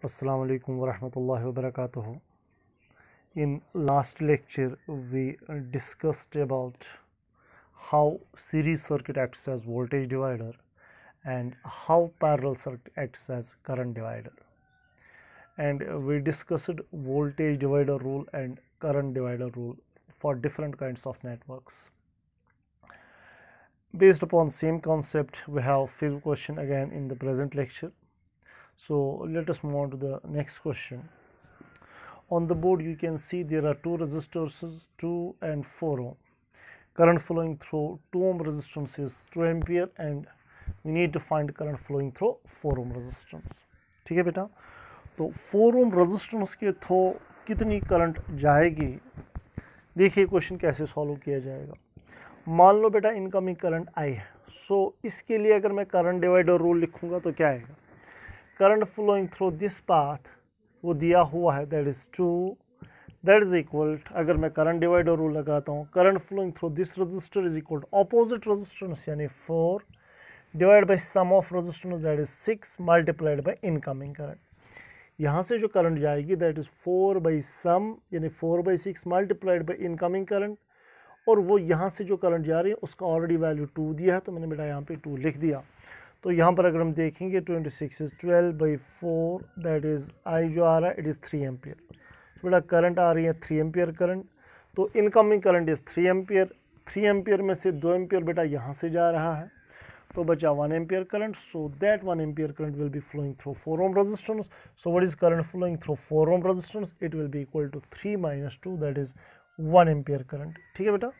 Assalamu alaikum wa rahmatullahi wa barakatuh. In last lecture, we discussed about how series circuit acts as voltage divider and how parallel circuit acts as current divider. And we discussed voltage divider rule and current divider rule for different kinds of networks. Based upon same concept, we have few question again in the present lecture. So let us move on to the next question. On the board you can see there are two resistors, 2 and 4 ohm. Current flowing through 2 ohm resistance is 2 ampere and we need to find current flowing through 4 ohm resistance. ठीक है बेटा, तो 4 ohm resistance के through कितनी current जाएगी, देखिए question कैसे solve किया जाएगा। मान लो बेटा इनकमिंग करंट आई है, सो इसके लिए अगर मैं करंट डिवाइडर रूल लिखूंगा तो क्या आएगा, current flowing through this path वो दिया हुआ है that is 2, that is equal, अगर मैं करंट डिवाइडर रूल लगाता हूँ, current flowing through this resistor is equal to opposite resistance यानी 4 divide by sum of resistance that is 6 multiplied by incoming current. यहाँ से जो करंट जाएगी दैट इज 4 बाई सम यानी 4/6 मल्टीप्लाइड बाय इनकमिंग करंट, और वो यहाँ से जो करंट जा रही है उसका ऑलरेडी वैल्यू 2 दिया है तो मैंने बेटा यहाँ पे 2 लिख दिया। तो यहाँ पर अगर हम देखेंगे 26 इज 12/4 दैट इज़ आई जो आ रहा है इट इज़ 3 एम्पियर। तो बेटा करंट आ रही है 3 एम्पियर करंट, तो incoming current is 3 ampere, 3 ampere में से 2 एम्पियर बेटा यहाँ से जा रहा है तो बचा 1 ampere current. So that 1 ampere current will be flowing through 4 ohm resistance. So what is current flowing through 4 ohm resistance? It will be equal to 3 minus 2 that is 1 ampere current. ठीक है बेटा,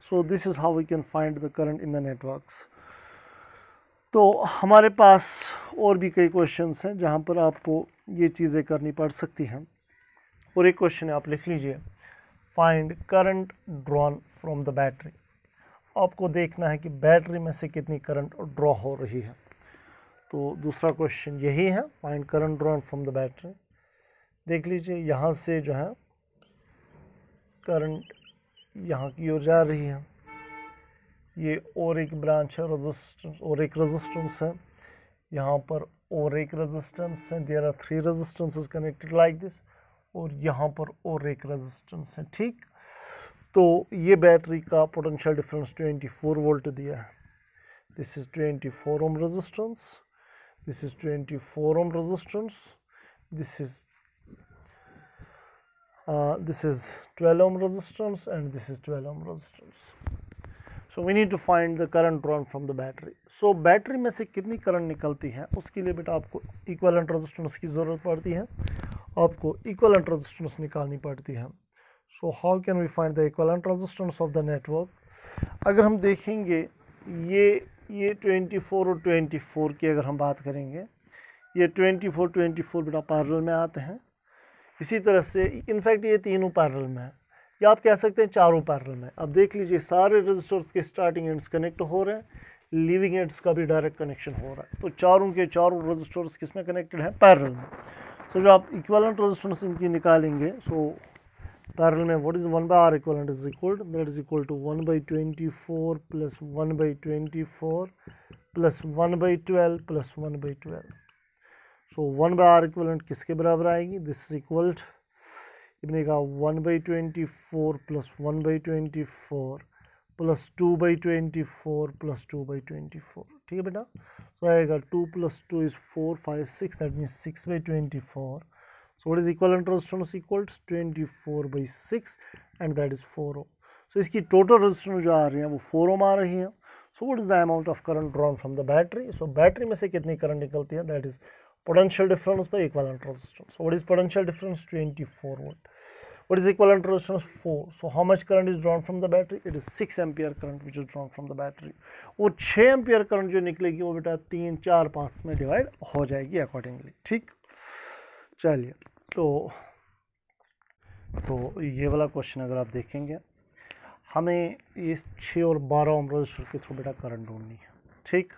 so this is how we can find the current in the networks. तो हमारे पास और भी कई questions हैं जहाँ पर आपको ये चीज़ें करनी पड़ सकती हैं, और एक क्वेश्चन है आप लिख लीजिए, find current drawn from the battery. आपको देखना है कि बैटरी में से कितनी करंट ड्रॉ हो रही है। तो दूसरा क्वेश्चन यही है, find current drawn from the battery. देख लीजिए यहाँ से जो है करंट यहाँ की ओर जा रही है, ये और एक ब्रांच है रेजिस्टेंस, और एक रेजिस्टेंस है यहाँ पर, और एक रेजिस्टेंस है, there are 3 resistances connected like this, और यहाँ पर और एक रेजिस्टेंस है। ठीक, तो ये बैटरी का पोटेंशियल डिफरेंस 24 वोल्ट दिया है। This is 24 ohm resistance, this is 24 ohm resistance, this is 12 ohm resistance and this is 12 ohm resistance. So we need to find the current drawn from the battery. So battery में से कितनी current निकलती है उसके लिए बेटा आपको equivalent resistance की ज़रूरत पड़ती है, आपको इक्विवेलेंट रेजिस्टेंस निकालनी पड़ती है। So how can we find the equivalent resistance of the network? अगर हम देखेंगे ये 24 और 24 की अगर हम बात करेंगे, ये 24 बेटा पैरेलल में आते हैं। इसी तरह से इनफैक्ट ये तीनों पैरेलल में है, या आप कह सकते हैं चारों पैरेलल में। अब देख लीजिए सारे रेजिस्टर्स के स्टार्टिंग एंड्स कनेक्ट हो रहे हैं, लीविंग एंड्स का भी डायरेक्ट कनेक्शन हो रहा है, तो चारों के चारों रेजिस्टर्स किस में कनेक्टेड हैं, पैरेलल में। सो जो आप इक्विवेलेंट रेजिस्टेंस इनकी निकालेंगे, सो पैरेलल में what is 1/R equivalent is equal, that is equal to 1/24 plus 1/24 plus 1/12 plus 1/12। So 1/R equivalent किसके बराबर आएगी, दिस इज इक्वल बनेगा 1/24 प्लस 1/24 प्लस 2/24 प्लस 2/24। ठीक है बेटा, तो आएगा 2 plus 2 is 4 5 6 that means 6/24। So what is equivalent resistance equal 24/6 and that is 4 ohm। सो इसकी टोटल रेजिस्टेंस जो आ रही है वो 4 ohm आ रही है। So what is the amount of current drawn from the battery. So battery में से कितनी करंट निकलती है, that is potential difference by equivalent resistance. So what is potential difference, 24 volt. What is equivalent resistance, 4. So how much current is drawn from the battery, it is 6 ampere current which is drawn from the battery, और 6 ampere current जो निकलेगी वो बेटा 3 4 5 में divide हो जाएगी accordingly. ठीक, चलिए तो ये वाला क्वेश्चन अगर आप देखेंगे, हमें ये 6 और 12 ohm रेजिस्टर के थ्रू बेटा करंट ढूंढनी है। ठीक,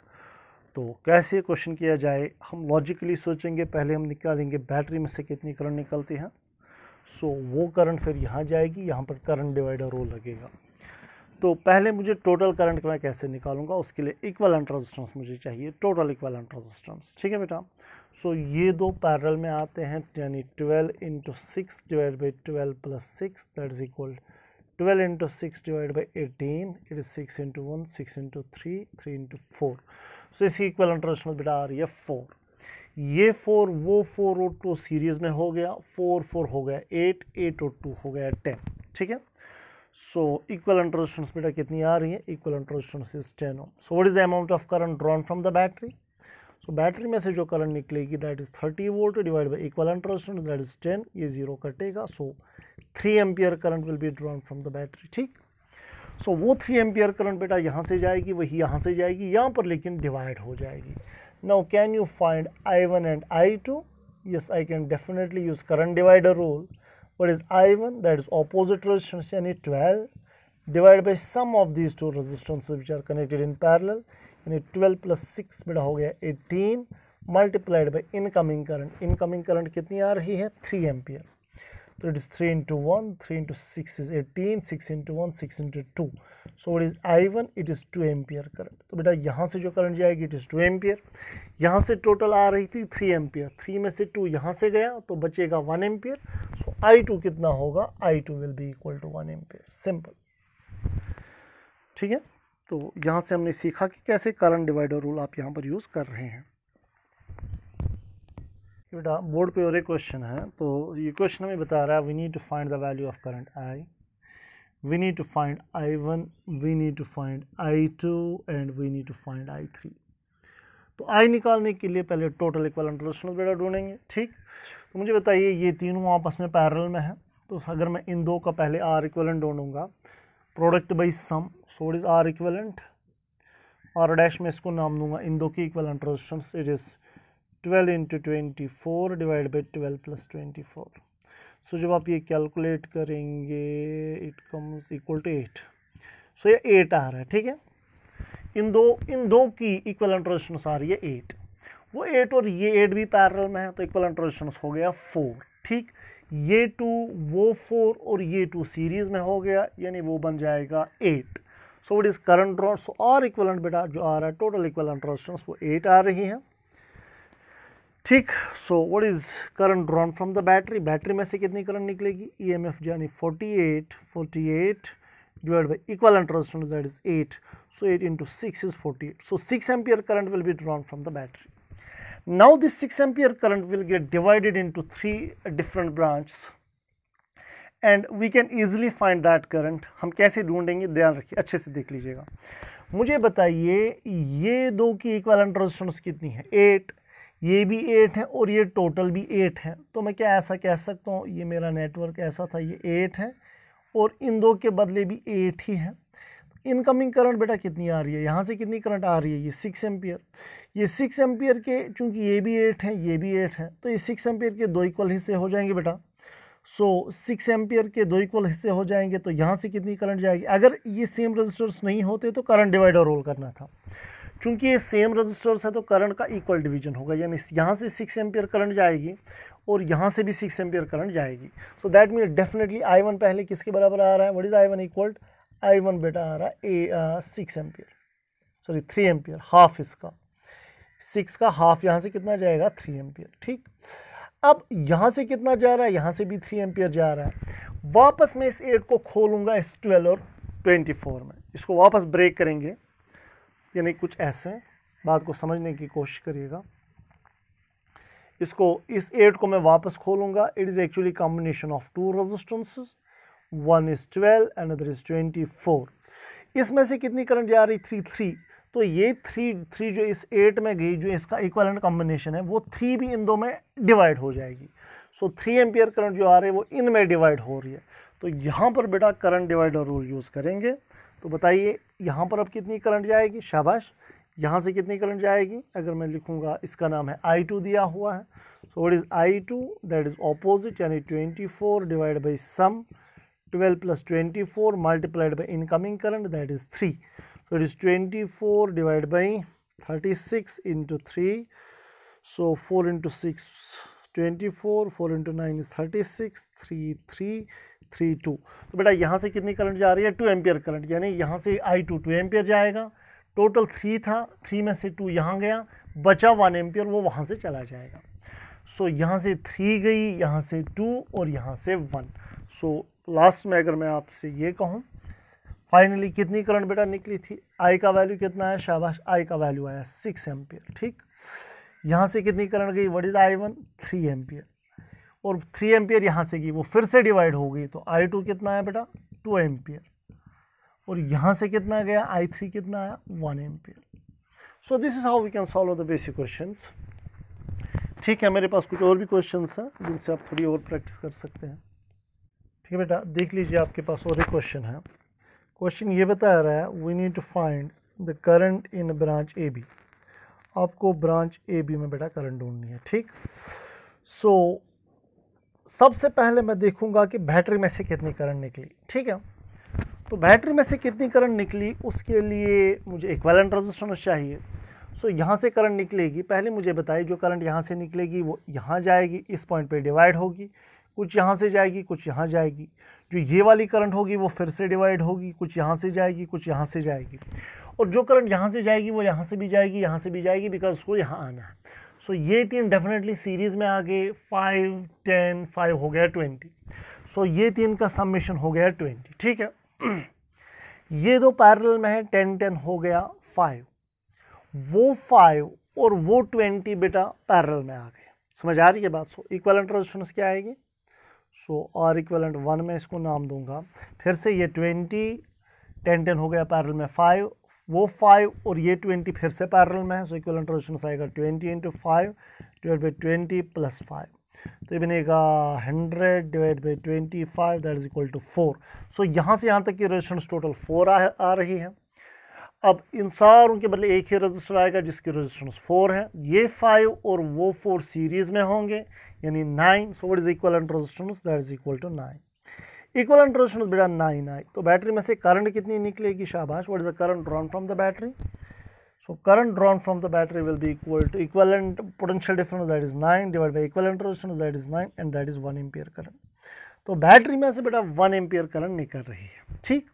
तो कैसे क्वेश्चन किया जाए, हम लॉजिकली सोचेंगे, पहले हम निकालेंगे बैटरी में से कितनी करंट निकलती है। सो वो करंट फिर यहाँ जाएगी, यहाँ पर करंट डिवाइडर रूल लगेगा। तो पहले मुझे टोटल करंट मैं कैसे निकालूंगा, उसके लिए इक्विवेलेंट रेजिस्टेंस मुझे चाहिए, टोटल इक्विवेलेंट रेजिस्टेंस। ठीक है बेटा, सो ये दो पैरेलल में आते हैं, यानी 12 into 6 divide by 12 plus 6 that is equal 12 into 6 divide by 18, it is 6 into 1, 6 into 3, 3 into 4। सो इसकी इक्विवेलेंट रेजिस्टेंस बेटा आ रही है 4। ये 4 वो 4 और 2 सीरीज में हो गया, 4 4 हो गया 8, 8 और 2 हो गया 10, ठीक है। सो इक्विवेलेंट रेजिस्टेंस बेटा कितनी आ रही है, equivalent resistance is 10 ohm. So what is the amount of current drawn from the battery? So battery में से जो करंट निकलेगी that is 30 volt divide by equivalent resistance that is 10, ये 0 कटेगा, so 3 ampere current will be drawn from the battery, ठीक। So वो 3 ampere current बेटा यहाँ से जाएगी, वही यहाँ से जाएगी, यहाँ पर लेकिन डिवाइड हो जाएगी। Now can you find I1 and I2? Yes, I can definitely use current divider rule. What is I1? That is opposite resistance, यानी 12 divided by sum of these two resistances which are connected in parallel, यानी 12 plus 6 बेटा हो गया 18 multiplied by incoming current। incoming current कितनी आ रही है, 3 ampere. तो it is 3 into 1, 3 into 6 is 18, 6 into 1, 6 into 2. So what is I1? It is 2 ampere current. तो बेटा यहाँ से जो करंट जाएगी इट इज़ 2 एम्पियर। यहाँ से टोटल आ रही थी 3 एम्पियर, 3 में से 2 यहाँ से गया तो बचेगा 1 एम्पियर। सो I2 कितना होगा, I2 will be equal to 1 ampere, simple, ठीक है। तो यहाँ से हमने सीखा कि कैसे करंट डिवाइडर रूल आप यहाँ पर यूज़ कर रहे हैं। बेटा बोर्ड पे और एक क्वेश्चन है, तो ये क्वेश्चन हमें बता रहा है we need to find the value of current I, we need to find I1, we need to find I2 and we need to find I3। तो I निकालने के लिए पहले टोटल इक्विवेलेंट रेजिस्टेंस बेटा ढूंढेंगे, ठीक। तो मुझे बताइए ये तीनों आपस में पैरेलल में है, तो अगर मैं इन दो का पहले R इक्विवेलेंट ढूंढूंगा, product by sum, so it is R equivalent, R dash में इसको नाम दूंगा इन दो की equivalent resistance, it is 12 into 24 divide by 12 plus 24। So जब आप ये कैलकुलेट करेंगे it comes equal to 8। So ये 8 आ रहा है, ठीक है। इन दो की इक्विवेलेंट रेजिस्टेंस आ रही है 8। वो 8 और ये 8 भी पैरेलल में है, तो इक्विवेलेंट रेजिस्टेंस हो गया 4, ठीक। ये 2 वो 4 और ये 2 सीरीज में हो गया, यानी वो बन जाएगा 8। So it is current drawn. So और इक्विवेलेंट बेटा जो आ रहा है टोटल इक्विवेलेंट रेजिस्टेंस वो 8 आ रही है, ठीक। सो what is current drawn from the battery? Battery में से कितनी करंट निकलेगी, EMF यानी 48 divide by equivalent resistance that is 8। So 8 into 6 is 48. So 6 ampere current will be drawn from the battery. Now this 6 ampere current will get divided into 3 different branches and we can easily find that current. हम कैसे ढूंढेंगे, ध्यान रखिए, अच्छे से देख लीजिएगा। मुझे बताइए ये दो की इक्विवेलेंट रेजिस्टेंस कितनी है, 8, ये भी 8 है और ये टोटल भी 8 है। तो मैं क्या ऐसा कह सकता हूँ, ये मेरा नेटवर्क ऐसा था, ये 8 है और इन दो के बदले भी 8 ही है। इनकमिंग करंट बेटा कितनी आ रही है, यहाँ से कितनी करंट आ रही है, ये 6 एम्पियर। ये 6 एम्पियर के चूंकि ये भी 8 है ये भी 8 है, तो ये 6 एम्पियर के 2 इक्वल हिस्से हो जाएंगे बेटा। सो 6 एम्पियर के 2 इक्वल हिस्से हो जाएंगे, तो यहाँ से कितनी करंट जाएगी। अगर ये सेम रजिस्टर्स नहीं होते तो करंट डिवाइडर रोल करना था, चूंकि ये सेम रजिस्टर्स है तो करंट का इक्वल डिवीजन होगा, यानी यहाँ से 6 एम्पियर करंट जाएगी और यहाँ से भी 6 एम्पियर करंट जाएगी। So that mean definitely I1 पहले किसके बराबर आ रहा है, what is I1 equal, I1 बेटा आ रहा है 6 एम्पियर, सॉरी 3 एम्पियर, हाफ इसका, 6 का हाफ यहाँ से कितना जाएगा 3 एम्पियर, ठीक। अब यहाँ से कितना जा रहा है, यहाँ से भी 3 एम्पियर जा रहा है। वापस मैं इस 8 को खोलूँगा इस 12 और 24 में, इसको वापस ब्रेक करेंगे, यानी कुछ ऐसे बात को समझने की कोशिश करिएगा। इसको इस 8 को मैं वापस खोलूँगा, it is actually combination of 2 resistances, one is 12 another is 24। इसमें से कितनी करंट जा रही, 3। तो ये 3 जो इस 8 में गई, जो इसका इक्विवेलेंट कॉम्बिनेशन है, वो 3 भी इन दो में डिवाइड हो जाएगी। सो 3 एम्पियर करंट जो आ रही है वो इनमें डिवाइड हो रही है। तो यहाँ पर बेटा करंट डिवाइडर रूल यूज़ करेंगे। तो बताइए यहाँ पर अब कितनी करंट जाएगी, शाबाश। यहाँ से कितनी करंट जाएगी, अगर मैं लिखूँगा, इसका नाम है I2 दिया हुआ है। So what is I2, that is opposite, यानी 24 divide by some 12 plus 24 multiplied by incoming current, that is 3. So it is 24 divided by 36 into 3. So 4 into 6 24, 4 into 9 is 36, 3 3 3 2। तो बेटा यहाँ से कितनी करंट जा रही है, 2 एम्पियर करंट, यानी यहाँ से I2 2 एम्पियर जाएगा। टोटल 3 था, 3 में से 2 यहाँ गया, बचा 1 एम्पियर, वो वहाँ से चला जाएगा। सो यहाँ से 3 गई, यहाँ से 2 और यहाँ से 1। सो लास्ट में अगर मैं आपसे ये कहूँ फाइनली कितनी करंट बेटा निकली थी, आई का वैल्यू कितना है, शाबाश, आई का वैल्यू आया 6 एम्पियर। ठीक, यहाँ से कितनी करंट गई, व्हाट इज I1, 3 एम्पियर, और 3 एम्पियर यहाँ से गई, वो फिर से डिवाइड हो गई, तो I2 कितना है बेटा, 2 एम्पियर, और यहाँ से कितना गया, I3 कितना आया, 1 ampere. So this is how we can solve the basic questions. ठीक है, मेरे पास कुछ और भी क्वेश्चंस हैं जिनसे आप थोड़ी और प्रैक्टिस कर सकते हैं। ठीक है बेटा, देख लीजिए, आपके पास और एक क्वेश्चन है। क्वेश्चन ये बता रहा है we need to find the current in branch A B. आपको ब्रांच ए बी में बेटा करंट ढूंढनी है। ठीक, सो सबसे पहले मैं देखूंगा कि बैटरी में से कितनी करंट निकली। ठीक है, तो बैटरी में से कितनी करंट निकली, उसके लिए मुझे इक्विवेलेंट रेजिस्टेंस चाहिए। सो यहाँ से करंट निकलेगी, पहले मुझे बताइए जो करंट यहाँ से निकलेगी वो यहाँ जाएगी, इस पॉइंट पे डिवाइड होगी, कुछ यहाँ से जाएगी, कुछ यहाँ जाएगी। जो ये वाली करंट होगी वो फिर से डिवाइड होगी, कुछ यहाँ से जाएगी, कुछ यहाँ से जाएगी, और जो करंट यहाँ से जाएगी वो यहाँ से भी जाएगी, यहाँ से भी जाएगी, बिकॉज उसको यहाँ आना है। सो ये तीन डेफिनेटली सीरीज में आ गए, 5, 10, 5 हो गया 20। सो ये तीन का समेशन हो गया 20। ठीक है, ये दो पैरेलल में है, 10, 10 हो गया 5, वो 5 और वो 20 बेटा पैरेलल में आ गए। समझ आ रही है बात। सो इक्विवेलेंट रेजिस्टेंस क्या आएगी, सो आर इक्विवेलेंट 1 में इसको नाम दूंगा। फिर से ये 20, 10, 10 हो गया पैरेलल में 5, वो 5 और ये 20 फिर से पैरेलल में है। सो इक्विवेलेंट रेजिस्टेंस आएगा 20 × 5 डिवाइड बाई 20 + 5, तो ये बनेगा 100 divide by 25, that is equal to 4। So यहाँ से यहाँ तक की रेजिस्टेंस टोटल 4 आ रही है। अब इन सारों के बदले एक ही रजिस्टर आएगा जिसकी रेजिस्टेंस 4 है, ये 5 और वो 4 सीरीज में होंगे, यानी 9। So what is equivalent resistance, that is equal to 9। Equivalent resistance बेटा 9 आई, तो बैटरी में से करंट कितनी निकलेगी, शाबाश, what is the current drawn from the battery. So current drawn from the battery will be equal to equivalent potential difference, that is 9 divide by equivalent resistance, that is 9, and that is 1 ampere current. तो battery में से बेटा 1 ampere current निकल रही है। ठीक,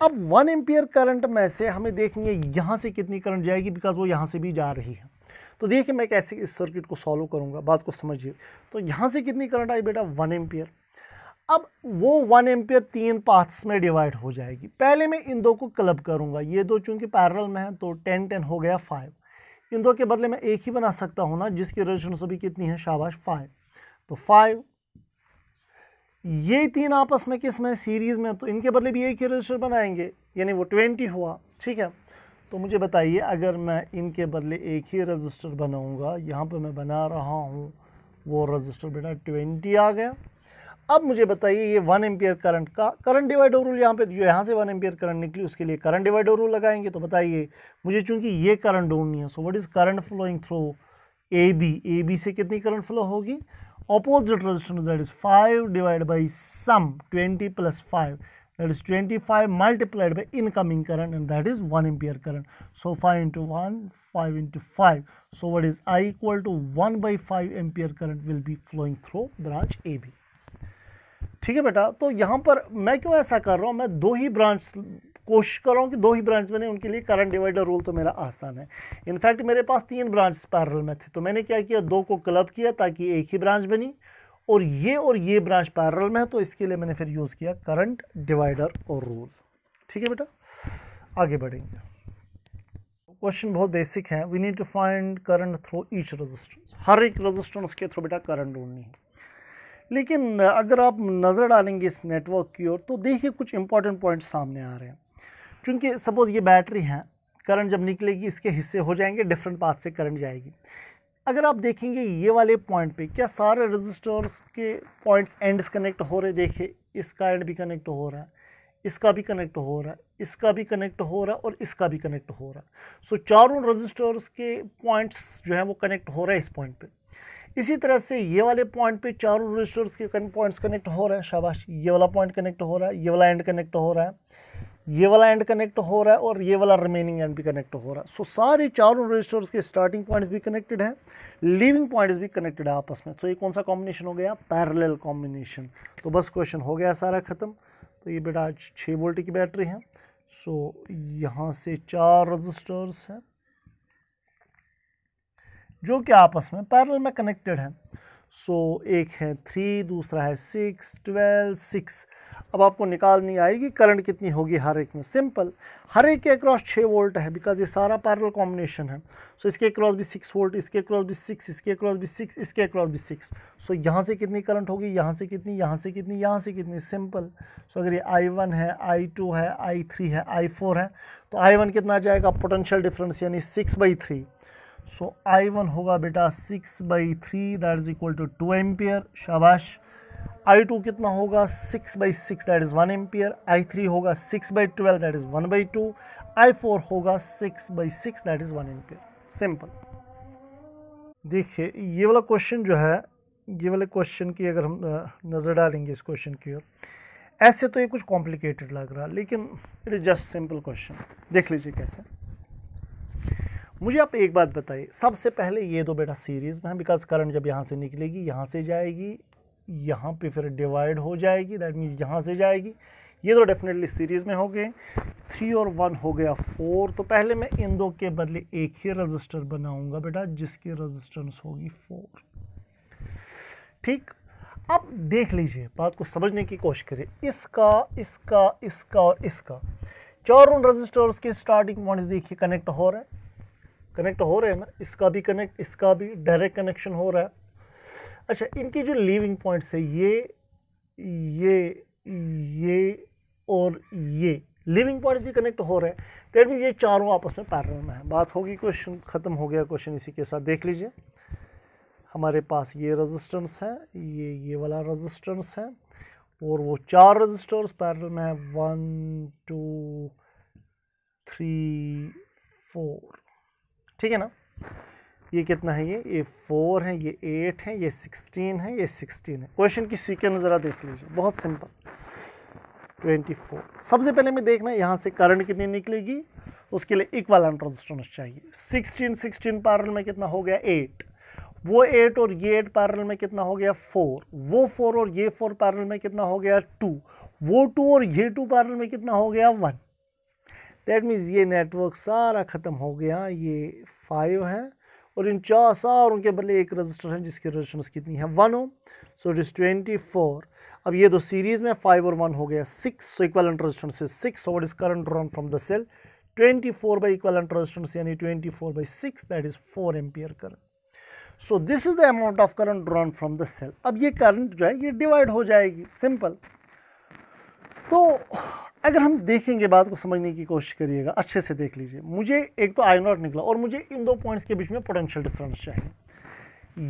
अब 1 ampere current में से हमें देखेंगे यहाँ से कितनी करंट जाएगी, बिकॉज वो यहाँ से भी जा रही है। तो देखिए मैं कैसे इस सर्किट को सॉल्व करूँगा, बात को समझिए। तो यहाँ से कितनी करंट आई बेटा, 1 एम्पियर। अब वो 1 एम्पियर 3 पार्ट्स में डिवाइड हो जाएगी। पहले मैं इन दो को क्लब करूँगा, ये दो चूंकि पैरेलल में है तो 10, 10 हो गया 5। इन दो के बदले मैं एक ही बना सकता हूँ ना, जिसकी रेजिस्टेंस अभी कितनी है, शाबाश, 5। तो 5, ये तीन आपस में किस में, सीरीज में, तो इनके बदले भी एक ही रजिस्टर बनाएंगे, यानी वो 20 हुआ। ठीक है, तो मुझे बताइए अगर मैं इनके बदले एक ही रजिस्टर बनाऊंगा, यहाँ पे मैं बना रहा हूँ वो रजिस्टर बेटा 20 आ गया। अब मुझे बताइए ये 1 एम्पियर करंट का करंट डिवाइडर रूल, यहाँ पे जो यहाँ से 1 एम्पियर करंट निकली उसके लिए करंट डिवाइडर रूल लगाएंगे। तो बताइए मुझे चूंकि ये करंट ढूंढनी है, so what is current flowing through A B से कितनी करंट फ्लो होगी, opposite resistance, that is 5 divided by sum 20 plus 5, that is 25 multiplied by incoming current, and that is 1 ampere current. So 5 into 1, 5 into 5, so what is I equal to 1 by 5 ampere current will be flowing through branch AB. ठीक है बेटा, तो यहाँ पर मैं क्यों ऐसा कर रहा हूँ, मैं दो ही ब्रांच कोशिश कर रहा हूँ कि दो ही ब्रांच बने, उनके लिए करंट डिवाइडर रूल तो मेरा आसान है। इनफैक्ट मेरे पास 3 ब्रांच पैरेलल में थे, तो मैंने क्या किया, 2 को क्लब किया ताकि एक ही ब्रांच बनी, और ये ब्रांच पैरेलल में है, तो इसके लिए मैंने फिर यूज़ किया करंट डिवाइडर और रूल। ठीक है बेटा, आगे बढ़ेंगे। क्वेश्चन बहुत बेसिक है, we need to find current through each resistance. हर एक रेजिस्टेंस के थ्रू बेटा करंट ढूंढनी है। लेकिन अगर आप नज़र डालेंगे इस नेटवर्क की ओर, तो देखिए कुछ इंपॉर्टेंट पॉइंट सामने आ रहे हैं। क्योंकि सपोज़ ये बैटरी है, करंट जब निकलेगी इसके हिस्से हो जाएंगे, डिफरेंट पाथ से करंट जाएगी। अगर आप देखेंगे ये वाले पॉइंट पे क्या सारे रेजिस्टर्स के पॉइंट्स एंड्स कनेक्ट हो रहे, देखिए इसका एंड भी कनेक्ट हो रहा है, इसका भी कनेक्ट हो रहा है, इसका भी कनेक्ट हो रहा है, और इसका भी कनेक्ट हो रहा है। सो चारों रेजिस्टर्स के पॉइंट्स जो है वो कनेक्ट हो रहे हैं इस पॉइंट पे। इसी तरह से ये वाले पॉइंट पे चारों रेजिस्टर्स के पॉइंट्स कनेक्ट हो रहे हैं, शाबाश, ये वाला पॉइंट कनेक्ट हो रहा है, ये वाला एंड कनेक्ट हो रहा है, ये वाला एंड कनेक्ट हो रहा है, और ये वाला रिमेनिंग एंड भी कनेक्ट हो रहा है। सो सारे चारों रेजिस्टर्स के स्टार्टिंग पॉइंट्स भी कनेक्टेड है, लीविंग पॉइंट्स भी कनेक्टेड है आपस में। सो ये कौन सा कॉम्बिनेशन हो गया, पैरेलल कॉम्बिनेशन। तो बस क्वेश्चन हो गया सारा खत्म। तो ये बेटा 6 वोल्ट की बैटरी है। सो यहाँ से 4 रजिस्टर्स हैं जो कि आपस में पैरेलल में कनेक्टेड हैं। सो एक है 3, दूसरा है 6, 12, 6। अब आपको निकालनी आएगी करंट कितनी होगी हर एक में। सिंपल, हर एक के अक्रॉस 6 वोल्ट है बिकॉज ये सारा पैरेलल कॉम्बिनेशन है। सो इसके अक्रॉस भी 6 वोल्ट, इसके अक्रॉस भी 6, इसके अक्रॉस भी 6, इसके अक्रॉस भी 6। सो यहाँ से कितनी करंट होगी, यहाँ से कितनी, यहाँ से कितनी, यहाँ से कितनी। सिंपल। सो अगर ये I1 है, I2 है, I3 है, I4 है, तो I1 कितना आ जाएगा, पोटेंशियल डिफरेंस यानी 6/3। सो I1 होगा बेटा 6/3, that is equal to 2 ampere. शाबाश। I2 कितना होगा, 6/6, दैट इज 1 एम्पियर। I3 होगा 6/12, दैट इज 1/2। I4 होगा 6/6, दैट इज 1 एम्पियर। सिंपल। देखिए ये वाला क्वेश्चन जो है, ये वाले क्वेश्चन की अगर हम नज़र डालेंगे इस क्वेश्चन की ओर, ऐसे तो ये कुछ कॉम्प्लिकेटेड लग रहा है, लेकिन it is just simple question. देख लीजिए कैसे। मुझे आप एक बात बताइए, सबसे पहले ये दो बेटा सीरीज़ में है बिकॉज करंट जब यहाँ से निकलेगी यहाँ से जाएगी, यहाँ पे फिर डिवाइड हो जाएगी, दैट मीन्स यहाँ से जाएगी। ये तो डेफिनेटली सीरीज़ में हो गए। 3 और 1 हो गया 4। तो पहले मैं इन दो के बदले एक ही रजिस्टर बनाऊंगा बेटा जिसकी रेजिस्टेंस होगी 4। ठीक। अब देख लीजिए, बात को समझने की कोशिश करिए। इसका, इसका, इसका और इसका, चारों रजिस्टर्स के स्टार्टिंग पॉइंट्स देखिए कनेक्ट हो रहे हैं, कनेक्ट हो रहे हैं ना। इसका भी कनेक्ट, इसका भी डायरेक्ट कनेक्शन हो रहा है। अच्छा, इनकी जो लीविंग पॉइंट्स है ये और ये लिविंग पॉइंट्स भी कनेक्ट हो रहे हैं। दैट मीन्स ये चारों आपस में पैरेलल में है। बात होगी, क्वेश्चन खत्म हो गया। क्वेश्चन इसी के साथ देख लीजिए, हमारे पास ये रेजिस्टेंस है, ये वाला रेजिस्टेंस है, और वो 4 रेजिस्टर्स पैरेलल में है। 1 2 3 4। ठीक है ना। ये कितना है, ये 4 है, ये 8 है, ये 16 है, ये 16 है। क्वेश्चन की सीक्वेंस ज़रा देख लीजिए, बहुत सिंपल। 24। सबसे पहले मैं देखना है यहाँ से करंट कितनी निकलेगी, उसके लिए इक्विवेलेंट रेजिस्टेंस चाहिए। 16 पैरेलल में कितना हो गया, 8। वो 8 और ये 8 पैरेलल में कितना हो गया, 4। वो 4 और ये 4 पैरेलल में कितना हो गया, 2। वो 2 और ये 2 पैरेलल में कितना हो गया, 1। दैट मीन्स ये नेटवर्क सारा ख़त्म हो गया। ये 5 है और इन 4 सारों के बदले एक रजिस्टर है जिसकी रेजिस्टेंस कितनी है, 1 ओम। So it is 24। अब ये दो सीरीज़ में 5 और 1 हो गया 6। So equivalent resistance is 6। So what is current drawn from the cell, 24 by equivalent resistance यानी 24/6, that is 4 ampere current. So this is the amount of current drawn from the cell. अब ये current जो है ये divide हो जाएगी। Simple. तो अगर हम देखेंगे, बात को समझने की कोशिश करिएगा, अच्छे से देख लीजिए। मुझे एक तो I0 निकला और मुझे इन दो पॉइंट्स के बीच में पोटेंशियल डिफरेंस चाहिए।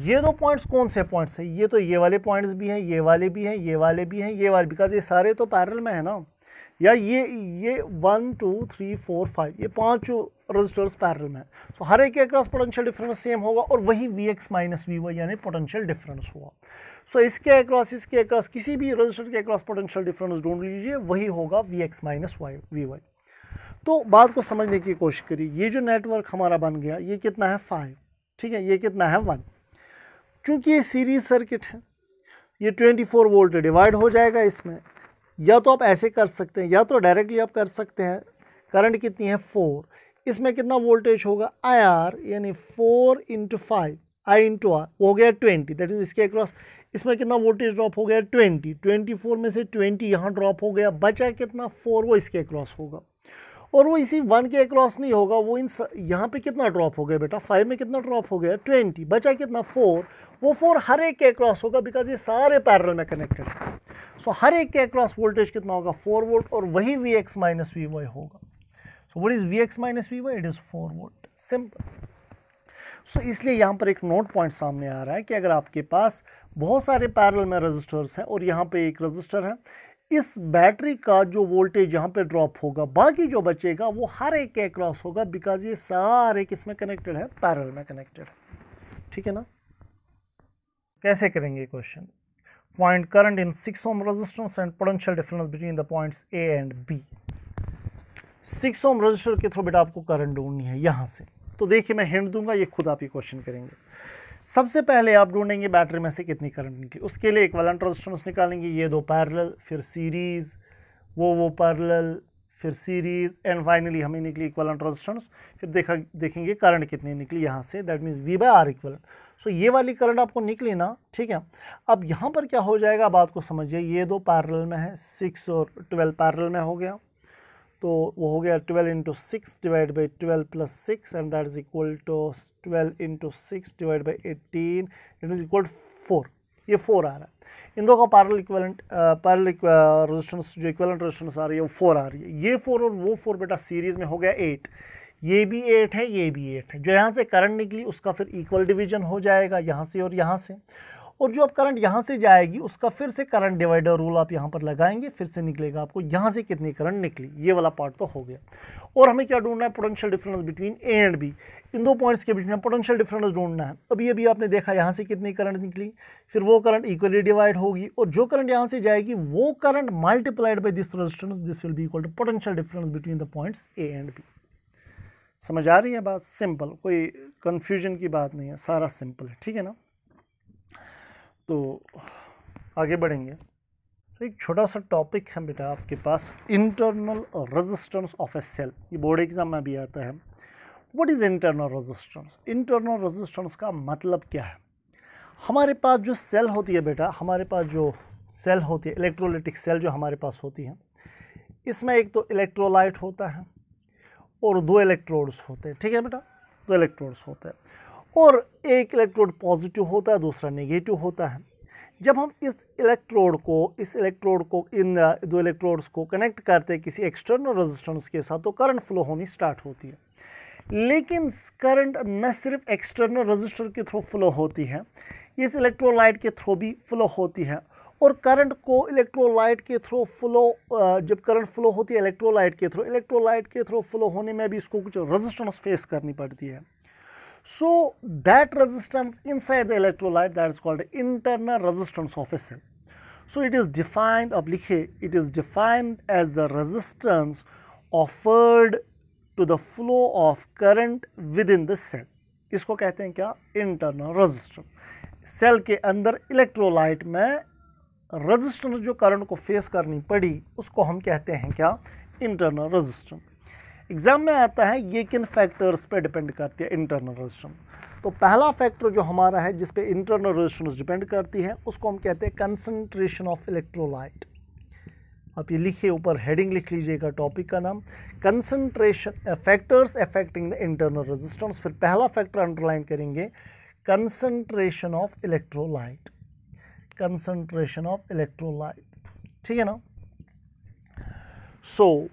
ये दो पॉइंट्स कौन से पॉइंट्स हैं, ये तो ये वाले पॉइंट्स भी हैं, ये वाले भी हैं, ये वाले भी हैं, ये वाले, बिकॉज ये सारे तो पैरेलल में है ना। या ये 1 2 3 4 5 ये 5 रजिस्टर्स पैरेलल में है। सो हर एक के अक्रॉस पोटेंशियल डिफरेंस सेम होगा और वही Vx माइनस Vy यानी पोटेंशियल डिफरेंस हुआ। सो इसके अक्रॉस किसी भी रजिस्टर के अक्रॉस पोटेंशियल डिफरेंस ढूंढ लीजिए, वही होगा Vx माइनस Vy। तो बात को समझने की कोशिश करिए। ये जो नेटवर्क हमारा बन गया, ये कितना है, 5। ठीक है, ये कितना है, 1। क्योंकि ये सीरीज सर्किट है, ये 24 वोल्ट डिवाइड हो जाएगा इसमें। या तो आप ऐसे कर सकते हैं, या तो डायरेक्टली आप कर सकते हैं। करंट कितनी है, 4। इसमें कितना वोल्टेज होगा, IR यानी 4 × 5 I × R हो गया 20। दैट इज इसके अक्रॉस इसमें कितना वोल्टेज ड्रॉप हो गया, 20। 24 में से 20 यहाँ ड्रॉप हो गया, बचा कितना, 4, वो इसके अक्रॉस होगा। और वो इसी 1 के अक्रॉस नहीं होगा, वो यहाँ पे कितना ड्रॉप हो गया बेटा, 5 में कितना ड्रॉप हो गया, 20। बचा कितना, 4। वो 4 हर एक के अक्रॉस होगा बिकॉज ये सारे पैरेलल में कनेक्टेड है। सो हर एक के अक्रॉस वोल्टेज कितना होगा, 4 वोल्ट, और वही Vx माइनस Vy होगा। So what is Vx minus Vy, it is 4 volt. Simple. So इसलिए यहाँ पर एक नोट पॉइंट सामने आ रहा है कि अगर आपके पास बहुत सारे पैरेलल में रजिस्टर्स हैं और यहाँ पे एक रजिस्टर है, इस बैटरी का जो वोल्टेज यहाँ पे ड्रॉप होगा, बाकी जो बचेगा वो हर एक के अक्रॉस होगा बिकॉज ये सारे किसमें कनेक्टेड है, पैरेलल में कनेक्टेड है। ठीक है ना। कैसे करेंगे question, point current in 6 ohm resistance and potential difference between the points A and B। 6 ohm resistor के थ्रू बेटा आपको करंट ढूंढनी है यहाँ से। तो देखिए मैं हिंट दूंगा, ये खुद आप ही क्वेश्चन करेंगे। सबसे पहले आप ढूंढेंगे बैटरी में से कितनी करंट निकली, उसके लिए इक्विवेलेंट रेजिस्टेंस निकालेंगे। ये दो पैरेलल, फिर सीरीज, वो पैरेलल, फिर सीरीज एंड फाइनली हमें निकली इक्विवेलेंट रेजिस्टेंस। फिर देखेंगे करंट कितनी निकली यहाँ से, that means V by R equivalent. So ये वाली करंट आपको निकली ना, ठीक है। अब यहाँ पर क्या हो जाएगा, बात को समझिए, ये दो पैरेलल में है, 6 और 12 पैरेलल में हो गया, तो वो हो गया 12 into 6 divide by 12 plus 6 and that is equal to 12 into 6 divide by 18 it is equal 4। ये 4 आ रहा है। इन दो का पैरेलल रेजिस्टेंस जो इक्विवेलेंट रेजिस्टेंस आ रही है वो 4 आ रही है। ये 4 और वो 4 बेटा सीरीज में हो गया 8। ये भी 8 है, ये भी 8 है। जो यहाँ से करंट निकली उसका फिर इक्वल डिवीजन हो जाएगा यहाँ से और यहाँ से, और जो अब करंट यहाँ से जाएगी उसका फिर से करंट डिवाइडर रूल आप यहाँ पर लगाएंगे, फिर से निकलेगा आपको यहाँ से कितनी करंट निकली। ये वाला पार्ट तो हो गया। और हमें क्या ढूंढना है, potential difference between A and B. इन दो पॉइंट्स के बीच में पोटेंशियल डिफरेंस ढूंढना है। अभी आपने देखा यहाँ से कितनी करंट निकली, फिर वो करंट इक्वली डिवाइड होगी, और जो करंट यहाँ से जाएगी वो current multiplied by this resistance, this will be equal to potential difference between the points A and B. समझ आ रही है बात? सिंपल, कोई कंफ्यूजन की बात नहीं है, सारा सिंपल है, ठीक है ना। तो आगे बढ़ेंगे। तो एक छोटा सा टॉपिक है बेटा आपके पास, internal resistance of a cell. ये बोर्ड एग्जाम में भी आता है। What is internal resistance? Internal resistance का मतलब क्या है? हमारे पास जो सेल होती है बेटा, हमारे पास जो सेल होती है, इलेक्ट्रोलाइटिक सेल जो हमारे पास होती है, इसमें एक तो इलेक्ट्रोलाइट होता है और 2 इलेक्ट्रोड्स होते हैं, ठीक है बेटा, 2 इलेक्ट्रोड्स होते हैं, और एक इलेक्ट्रोड पॉजिटिव होता है, दूसरा नेगेटिव होता है। जब हम इस इलेक्ट्रोड को इन 2 इलेक्ट्रोड्स को कनेक्ट करते हैं किसी एक्सटर्नल रेजिस्टेंस के साथ, तो करंट फ्लो होनी स्टार्ट होती है। लेकिन करंट न सिर्फ एक्सटर्नल रेजिस्टर के थ्रू फ्लो होती है, इस इलेक्ट्रोलाइट के थ्रू भी फ्लो होती है। और करंट को इलेक्ट्रोलाइट के थ्रू जब करंट फ्लो होती है इलेक्ट्रोलाइट के थ्रू फ्लो होने में भी इसको कुछ रेजिस्टेंस फेस करनी पड़ती है। So that resistance inside the electrolyte, that is called internal resistance of a cell. So it is defined, अब लिखे, it is defined as the resistance offered to the flow of current within the cell. इसको कहते हैं क्या? internal resistance। Cell के अंदर electrolyte में resistance जो करंट को फेस करनी पड़ी उसको हम कहते हैं क्या? Internal resistance. एग्जाम में आता है ये किन फैक्टर्स पे डिपेंड करती है इंटरनल रेजिस्टेंस। तो पहला फैक्टर जो हमारा है जिस पे इंटरनल रेजिस्टेंस डिपेंड करती है उसको हम कहते हैं कंसंट्रेशन ऑफ इलेक्ट्रोलाइट। आप ये लिखिए, ऊपर हेडिंग लिख लीजिएगा टॉपिक का नाम, concentration factors affecting the internal resistance. फिर पहला फैक्टर अंडरलाइन करेंगे, concentration of electrolyte, concentration of electrolyte, ठीक है ना। सो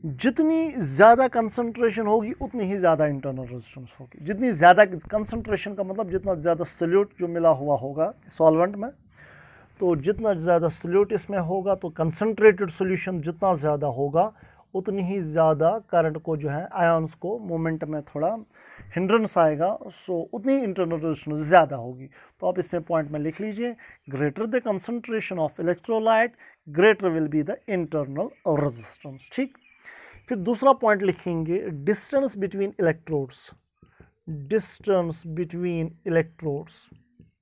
जितनी ज़्यादा कंसंट्रेशन होगी उतनी ही ज़्यादा इंटरनल रेजिस्टेंस होगी। जितनी ज़्यादा कंसंट्रेशन का मतलब जितना ज़्यादा सॉल्यूट जो मिला हुआ होगा सॉल्वेंट में, तो जितना ज़्यादा सॉल्यूट इसमें होगा तो कंसंट्रेटेड सॉल्यूशन जितना ज़्यादा होगा उतनी ही ज़्यादा करंट को जो है आयंस को मोमेंट में थोड़ा हिंड्रेंस आएगा, सो उतनी इंटरनल रेजिस्टेंस ज़्यादा होगी। तो आप इसमें पॉइंट में लिख लीजिए, greater the concentration of electrolyte greater will be the internal resistance, ठीक। फिर दूसरा पॉइंट लिखेंगे, distance between electrodes, distance between electrodes,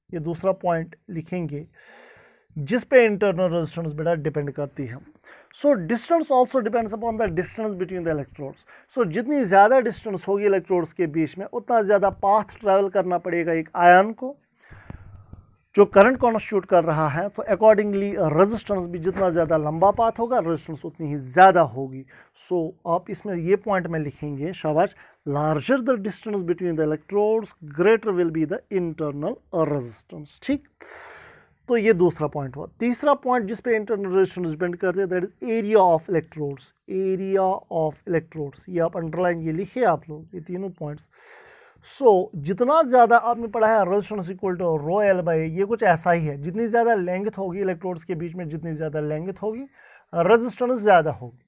ये दूसरा पॉइंट लिखेंगे जिस पे इंटरनल रेजिस्टेंस बेटा डिपेंड करती है। So distance also depends upon the distance between the electrodes. So जितनी ज़्यादा डिस्टेंस होगी इलेक्ट्रोड्स के बीच में उतना ज़्यादा पाथ ट्रैवल करना पड़ेगा एक आयन को जो करंट कॉन्स्टिट्यूट कर रहा है, तो अकॉर्डिंगली रेजिस्टेंस भी जितना ज़्यादा लंबा पाथ होगा रेजिस्टेंस उतनी ही ज़्यादा होगी। सो आप इसमें ये पॉइंट में लिखेंगे, शाबाश, larger the distance between the electrodes greater will be the internal resistance, ठीक। तो ये दूसरा पॉइंट हुआ। तीसरा पॉइंट जिस पे इंटरनल रेजिस्टेंस डिपेंड करते हैं that is area of electrodes, area of electrodes, ये आप अंडरलाइन ये लिखिए आप लोग, ये तीनों पॉइंट्स। सो जितना ज़्यादा आपने पढ़ा है resistance equal to rho L by, ये कुछ ऐसा ही है, जितनी ज़्यादा लेंथ होगी इलेक्ट्रोड्स के बीच में, जितनी ज़्यादा लेंथ होगी रेजिस्टेंस ज़्यादा होगी।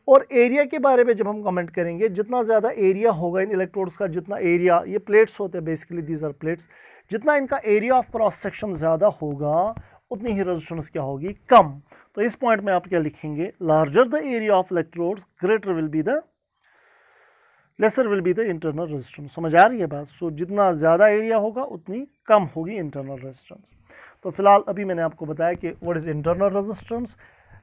और एरिया के बारे में जब हम कमेंट करेंगे, जितना ज़्यादा एरिया होगा इन इलेक्ट्रोड्स का, जितना एरिया, ये प्लेट्स होते हैं बेसिकली, दीज आर प्लेट्स, जितना इनका एरिया ऑफ क्रॉस सेक्शन ज़्यादा होगा उतनी ही रेजिस्टेंस क्या होगी? कम। तो इस पॉइंट में आप क्या लिखेंगे, larger the area of electrodes greater will be the lesser will be the internal resistance. समझ आ रही है बात? सो जितना ज़्यादा एरिया होगा उतनी कम होगी इंटरनल रेजिस्टेंस। तो फिलहाल अभी मैंने आपको बताया कि what is internal resistance,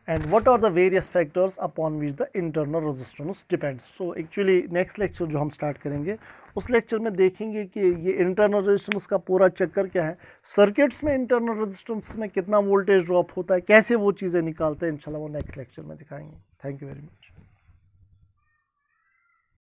and what are the various factors upon which the internal resistance depends. So actually next lecture जो हम start करेंगे उस lecture में देखेंगे कि ये internal resistance का पूरा चक्कर क्या है, सर्किट्स में internal resistance में कितना वोल्टेज ड्रॉप होता है, कैसे वो चीज़ें निकालते हैं, इंशाल्लाह वो नेक्स्ट लेक्चर में दिखाएंगे. Thank you very much.